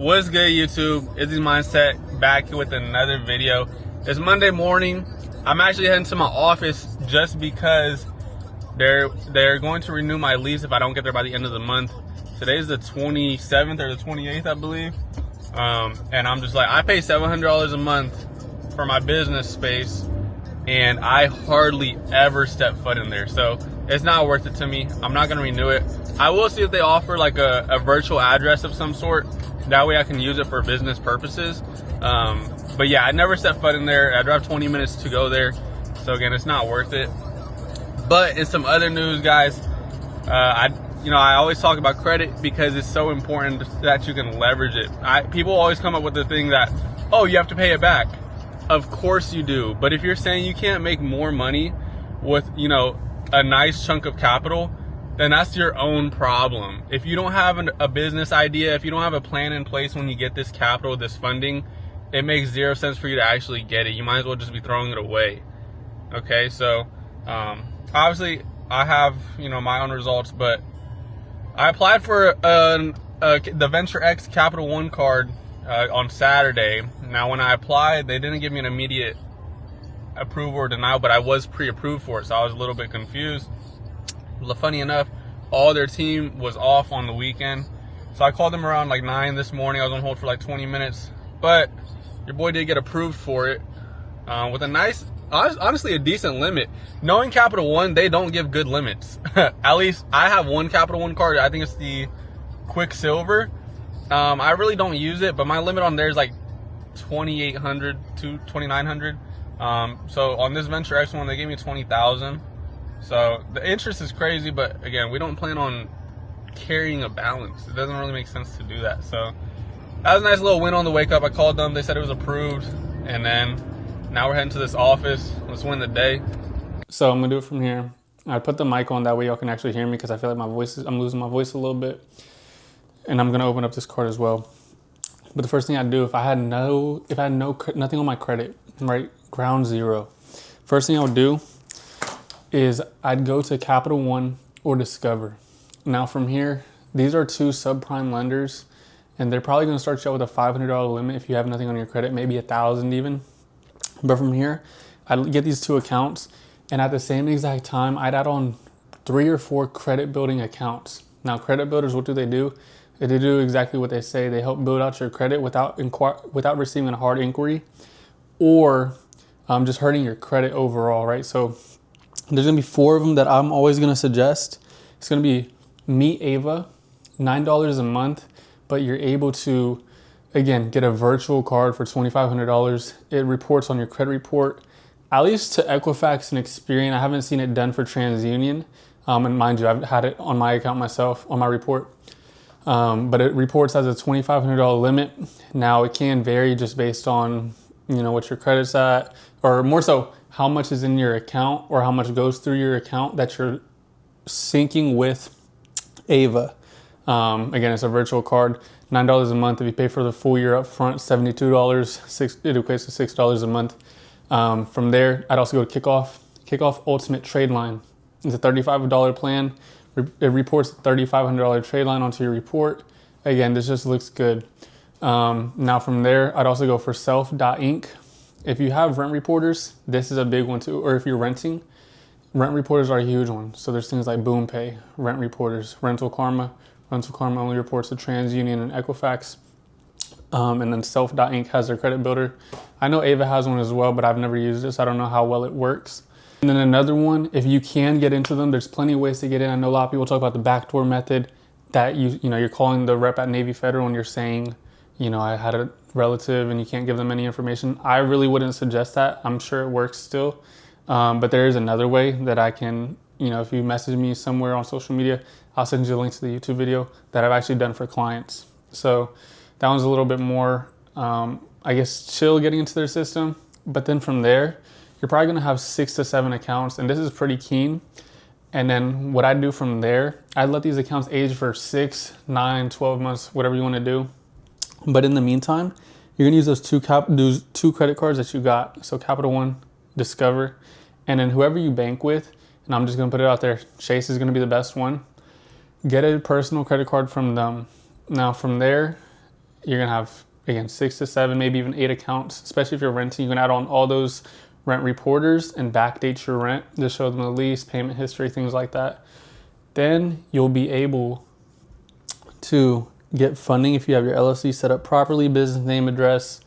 What's good, YouTube? Izzy's Mindset back with another video. It's Monday morning. I'm actually heading to my office just because they're going to renew my lease if I don't get there by the end of the month. Today's the 27th or the 28th, I believe. And I'm just like, I pay $700 a month for my business space, and I hardly ever step foot in there. So it's not worth it to me. I'm not gonna renew it. I will see if they offer like a virtual address of some sort. That way I can use it for business purposes. But yeah, I never step foot in there. I drive 20 minutes to go there. So again, it's not worth it. But in some other news, guys, I always talk about credit because it's so important that you can leverage it. People always come up with the thing that, oh, you have to pay it back. Of course you do. But if you're saying you can't make more money with, a nice chunk of capital, then that's your own problem. If you don't have a business idea, if you don't have a plan in place when you get this capital, this funding, it makes zero sense for you to actually get it. You might as well just be throwing it away. Okay, so obviously I have my own results, but I applied for the Venture X Capital One card on Saturday. Now when I applied, they didn't give me an immediate approval or denial, but I was pre-approved for it, so I was a little bit confused. Funny enough, all their team was off on the weekend, so I called them around like 9 this morning. I was on hold for like 20 minutes, but your boy did get approved for it with a nice, honestly, a decent limit. Knowing Capital One, they don't give good limits. At least I have one Capital One card. I think it's the Quicksilver. I really don't use it, but my limit on there is like 2,800 to 2,900. So on this Venture X one, they gave me 20,000. So the interest is crazy, but again, we don't plan on carrying a balance. It doesn't really make sense to do that. So that was a nice little win on the wake up. I called them, they said it was approved, and then now we're heading to this office. Let's win the day. So I'm gonna do it from here. I put the mic on, that way y'all can actually hear me, because I feel like I'm losing my voice a little bit. And I'm gonna open up this card as well. But the first thing I'd do, if I had nothing on my credit, right, ground zero, first thing I would do is I'd go to Capital One or Discover. Now from here, these are two subprime lenders, and they're probably gonna start you out with a $500 limit if you have nothing on your credit, maybe $1,000 even. But from here, I'd get these two accounts, and at the same exact time, I'd add on 3 or 4 credit building accounts. Now, credit builders, what do? They do exactly what they say. They help build out your credit without receiving a hard inquiry or just hurting your credit overall, right? So there's gonna be 4 of them that I'm always gonna suggest. It's gonna be Meet Ava, $9 a month, but you're able to, again, get a virtual card for $2,500. It reports on your credit report, at least to Equifax and Experian. I haven't seen it done for TransUnion. And mind you, I've had it on my account myself, on my report. But it reports as a $2,500 limit. Now it can vary just based on, what your credit's at, or more so, how much is in your account or how much goes through your account that you're syncing with Ava. Again, it's a virtual card, $9 a month. If you pay for the full year up front, $72, it equates to $6 a month. From there, I'd also go to Kickoff Ultimate Trade Line. It's a $35 plan. It reports a $3,500 trade line onto your report. Again, this just looks good. Now from there, I'd also go for Self.Inc. If you have rent reporters, this is a big one too. Or if you're renting, rent reporters are a huge one. So there's things like BoomPay, rent reporters, Rental Karma. Rental Karma only reports to TransUnion and Equifax. And then Self.Inc. has their credit builder. I know Ava has one as well, but I've never used it, so I don't know how well it works. And then another one, if you can get into them, there's plenty of ways to get in. I know a lot of people talk about the backdoor method, that you're calling the rep at Navy Federal and you're saying, I had a relative and you can't give them any information. I really wouldn't suggest that. I'm sure it works still. But there is another way that I can, if you message me somewhere on social media, I'll send you a link to the YouTube video that I've actually done for clients. So that one's a little bit more, chill getting into their system. But then from there, you're probably gonna have 6 to 7 accounts, and this is pretty keen. And then what I do from there, I'd let these accounts age for 6, 9, 12 months, whatever you wanna do. But in the meantime, you're gonna use those two credit cards that you got. So Capital One, Discover, and then whoever you bank with, and I'm just gonna put it out there, Chase is gonna be the best one. Get a personal credit card from them. Now from there, you're gonna have, again, 6 to 7, maybe even 8 accounts, especially if you're renting. You can add on all those rent reporters and backdate your rent to show them the lease, payment history, things like that. Then you'll be able to get funding if you have your LLC set up properly, business name, address,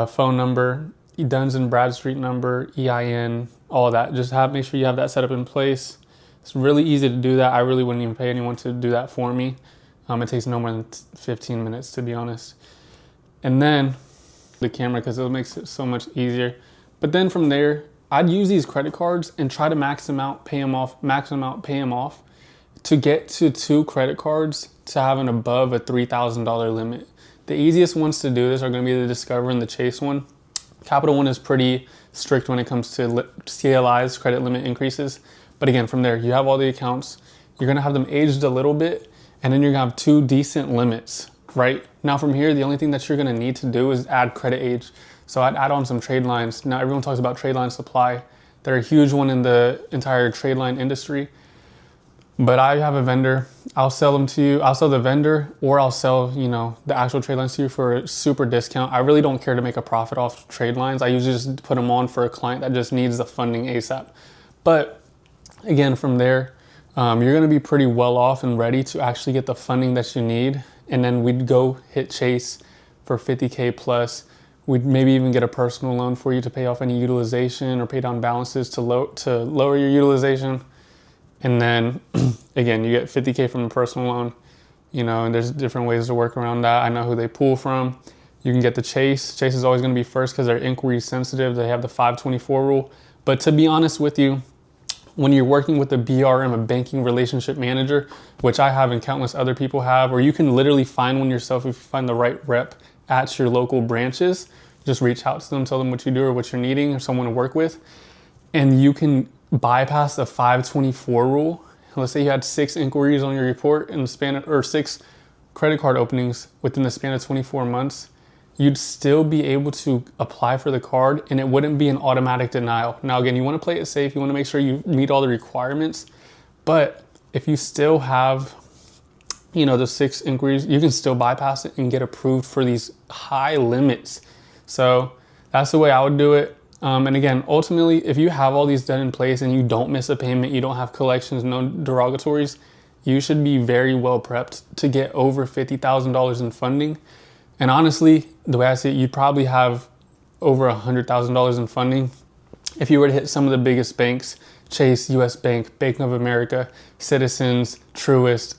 phone number, Duns and Bradstreet number, EIN, all of that. Just make sure you have that set up in place. It's really easy to do that. I really wouldn't even pay anyone to do that for me. It takes no more than 15 minutes, to be honest. And then the camera, because it makes it so much easier. But then from there, I'd use these credit cards and try to max them out, pay them off, max them out, pay them off, to get to 2 credit cards to have an above a $3,000 limit. The easiest ones to do this are going to be the Discover and the Chase one. Capital One is pretty strict when it comes to CLIs, credit limit increases. But again, from there, you have all the accounts. You're going to have them aged a little bit, and then you're going to have 2 decent limits, right? Now from here, the only thing that you're going to need to do is add credit age. So I'd add on some trade lines. Now everyone talks about trade line supply. They're a huge one in the entire trade line industry. But I have a vendor. I'll sell them to you. I'll sell the vendor, or I'll sell, the actual trade lines to you for a super discount. I really don't care to make a profit off trade lines. I usually just put them on for a client that just needs the funding ASAP. But again, from there, you're going to be pretty well off and ready to actually get the funding that you need. And then we'd go hit Chase for 50K plus. We'd maybe even get a personal loan for you to pay off any utilization or pay down balances to lower your utilization. And then again, you get 50K from a personal loan, and there's different ways to work around that. I know who they pull from. You can get the Chase. Chase is always going to be first because they're inquiry sensitive. They have the 524 rule. But to be honest with you, when you're working with a BRM, a banking relationship manager, which I have and countless other people have, or you can literally find one yourself if you find the right rep at your local branches. Just reach out to them, tell them what you do or what you're needing or someone to work with. And you can bypass the 524 rule. Let's say you had 6 inquiries on your report in the span of, or 6 credit card openings within the span of 24 months. You'd still be able to apply for the card and it wouldn't be an automatic denial. Now, again, you want to play it safe. You want to make sure you meet all the requirements. But if you still have, the 6 inquiries, you can still bypass it and get approved for these high limits. So that's the way I would do it. And again, ultimately, if you have all these done in place and you don't miss a payment, you don't have collections, no derogatories, you should be very well prepped to get over $50,000 in funding. And honestly, the way I see it, you'd probably have over $100,000 in funding if you were to hit some of the biggest banks: Chase, US Bank, Bank of America, Citizens, Truist.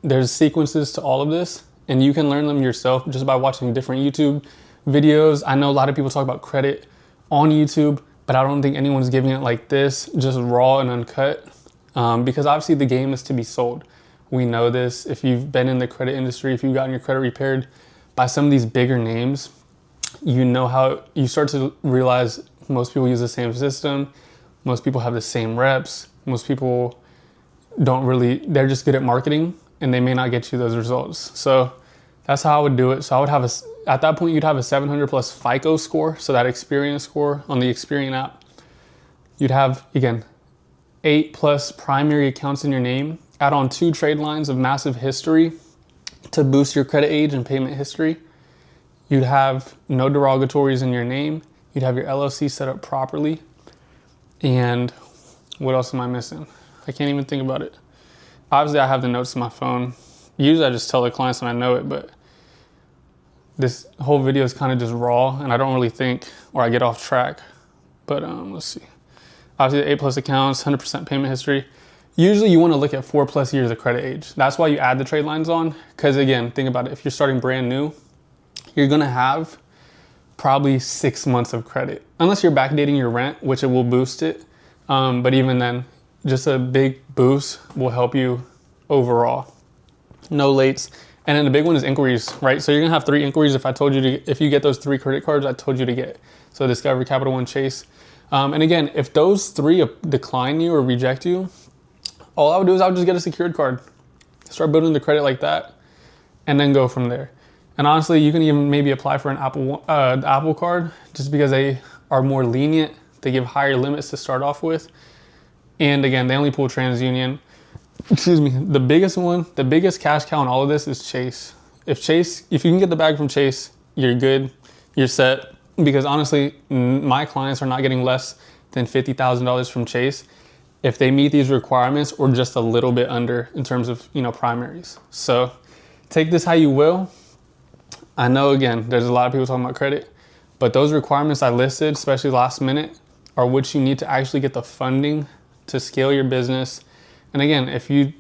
There's sequences to all of this, and you can learn them yourself just by watching different YouTube videos. I know a lot of people talk about credit on YouTube, but I don't think anyone's giving it like this, just raw and uncut, because obviously the game is to be sold. We know this. If you've been in the credit industry, if you've gotten your credit repaired by some of these bigger names, how you start to realize most people use the same system. Most people have the same reps. Most people they're just good at marketing and they may not get you those results. So that's how I would do it. So I would have at that point, you'd have a 700 plus FICO score. So that Experian score on the Experian app. You'd have, again, 8 plus primary accounts in your name. Add on 2 trade lines of massive history to boost your credit age and payment history. You'd have no derogatories in your name. You'd have your LLC set up properly. And what else am I missing? I can't even think about it. Obviously, I have the notes in my phone. Usually I just tell the clients when I know it, but this whole video is kind of just raw and I don't really think, or I get off track. But let's see. Obviously the 8 plus accounts, 100% payment history. Usually you want to look at 4 plus years of credit age. That's why you add the trade lines on. Because again, think about it. If you're starting brand new, you're going to have probably 6 months of credit. Unless you're backdating your rent, which it will boost it. But even then, just a big boost will help you overall. No lates. And then the big one is inquiries, right? So you're going to have 3 inquiries if you get those 3 credit cards I told you to get. So Discover, Capital One, Chase. And again, if those 3 decline you or reject you, all I would do is I would just get a secured card. Start building the credit like that and then go from there. And honestly, you can even maybe apply for an Apple card just because they are more lenient. They give higher limits to start off with. And again, they only pull TransUnion. Excuse me. The biggest cash cow in all of this is Chase. if you can get the bag from Chase, you're good, you're set. Because honestly, my clients are not getting less than $50,000 from Chase if they meet these requirements or just a little bit under in terms of, primaries. So take this how you will. I know, again, there's a lot of people talking about credit, but those requirements I listed, especially last minute, are what you need to actually get the funding to scale your business. And again, if you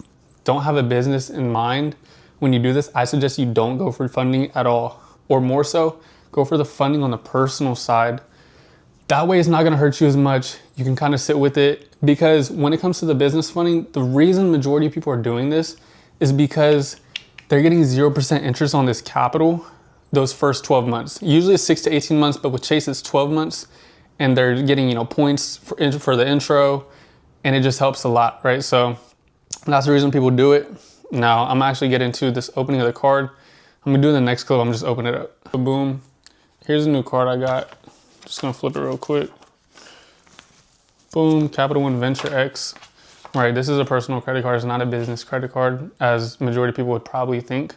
don't have a business in mind when you do this, I suggest you don't go for funding at all, or more so, go for the funding on the personal side. That way it's not gonna hurt you as much. You can kind of sit with it, because when it comes to the business funding, the reason majority of people are doing this is because they're getting 0% interest on this capital those first 12 months. Usually it's 6 to 18 months, but with Chase it's 12 months, and they're getting, points for the intro, and it just helps a lot, right? So that's the reason people do it. Now I'm actually getting into this opening of the card. I'm gonna do the next clip, I'm just opening it up. Boom, here's a new card I got. Just gonna flip it real quick. Boom, Capital One Venture X. Right, this is a personal credit card, it's not a business credit card, as majority of people would probably think.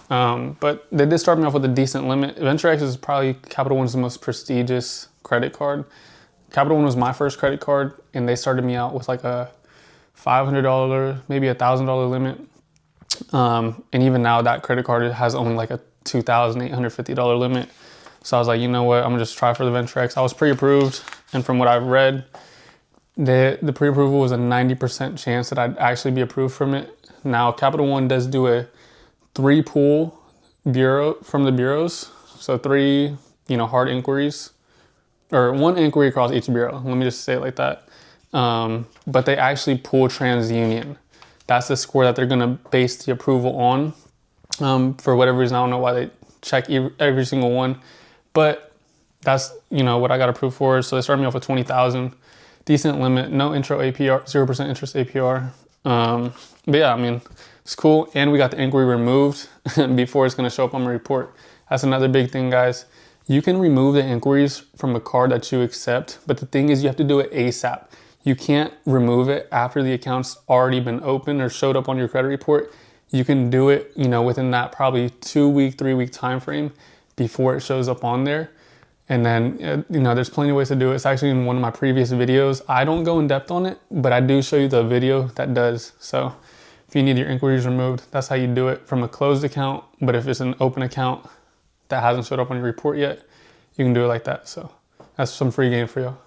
But they did start me off with a decent limit. Venture X is probably Capital One's most prestigious credit card. Capital One was my first credit card, and they started me out with like a $500, maybe $1,000 limit. And even now that credit card has only like a $2,850 limit. So I was like, you know what, I'm gonna just try for the Venture X. I was pre-approved, and from what I've read, the pre-approval was a 90% chance that I'd actually be approved from it. Now, Capital One does do a 3-pull bureau from the bureaus. So 3, hard inquiries, or 1 inquiry across each bureau. Let me just say it like that. But they actually pull TransUnion. That's the score that they're gonna base the approval on. For whatever reason, I don't know why they check every single one, but that's, what I got approved for. So they started me off with 20,000. Decent limit, no intro APR, 0% interest APR. But yeah, it's cool. And we got the inquiry removed before it's gonna show up on my report. That's another big thing, guys. You can remove the inquiries from a card that you accept, but the thing is you have to do it ASAP. You can't remove it after the account's already been opened or showed up on your credit report. You can do it, within that probably 2-week, 3-week time frame before it shows up on there. And then, there's plenty of ways to do it. It's actually in one of my previous videos. I don't go in depth on it, but I do show you the video that does. So if you need your inquiries removed, that's how you do it from a closed account. But if it's an open account that hasn't showed up on your report yet, you can do it like that. So that's some free game for you.